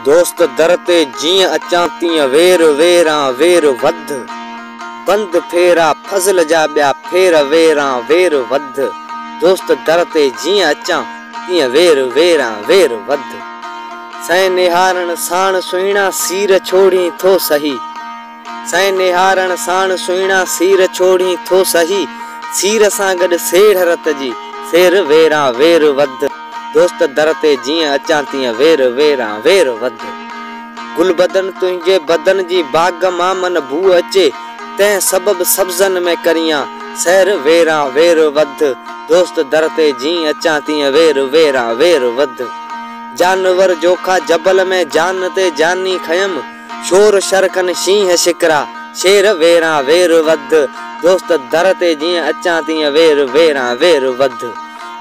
दोस्त दर ते जीअं अचां तीअं वेर वेरां वेर वध। बंद फेरा फज़ल जा ॿिया फेर वेरां वेर वध। दोस्त दर ते जीअं अचां तीअं वेर वेरां वेर वध। सैं निहारण साण सुहिणा सीर छोड़ी थो सही। सैं निहारण साण सुहिणा सीर छोड़ी थो सही। सीर सां गॾु सेढ़ रत जी सेर वेरां वेर वध। दोस्त दर ते जीअं अचां तीअं वेर वेरां वेर वध। गुल बदन तुंहिंजे बदन जी बाग मां मन बू अचे। तंहिं सबब सब्ज़न में करियां सैर वेरां वेर वध। दोस्त दर ते जीअं अचां तीअं वेर वेरां वेर वध। जानवर जोखा जबल में जान ते जानी खयम। शोर शरकन शींह शिकरा शेर वेरां वेर वध। दोस्त दर ते जीअं अचां तीअं वेर वेरां वेर वध।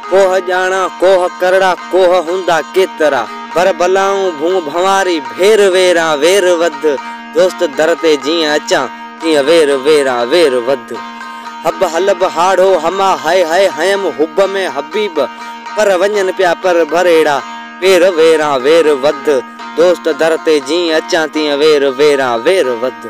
कोह ॼाणा कोह करड़ा कोह हूंदा केतरा। पर बलाऊं भूं भंवारी भेर वेरां वेर वध। दोस्त दर ते जीअं अचां तीअं वेर वेरां वेर वध। हब हलब हाड़ो हमा हाय हाय हयम हुब में हबीब। पर वञन पिया पर भरेड़ा पेर वेरां वेर वध। दोस्त दर ते जीअं अचां तीअं वेर वेरां वेर वध।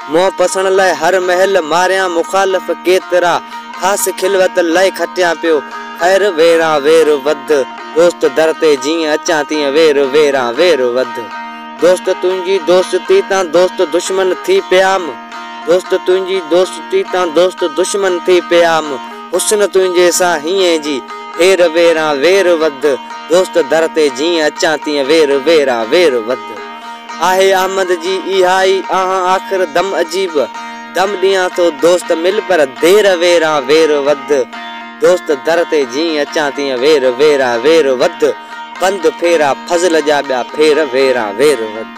मोह पसण लाइ हर महल मारियां मुखालफ़ केतरा। ख़ासि खिलवत लय खटियां पियो खैर वेरां वेर वध। दोस्त दर ते जीअं अचां तीअं वेर वेरां वेर वध। दोस्त तुंहिंजी दोस्ती तां दोस्त दुश्मन थी पियाम। दोस्त तुंहिंजी दोस्ती तां दोस्त दुश्मन थी पियाम। हुस्न तुंहिंजे सां हीअं जी हेर वेरां वेर वध। दोस्त दर ते जीअं अचां तीअं वेर वेरां वेर वध। आहे अहमद जी इहा ई आख़िर दम अजीब। दम ॾियां थो दोस्त मिल पर देर वेरां वेर वध। दोस्त दर ते जीअं अचां तीअं वेर वेरां वेर वध। बंद फेरा फज़ल जा ॿिया फेर वेरां वेर वध।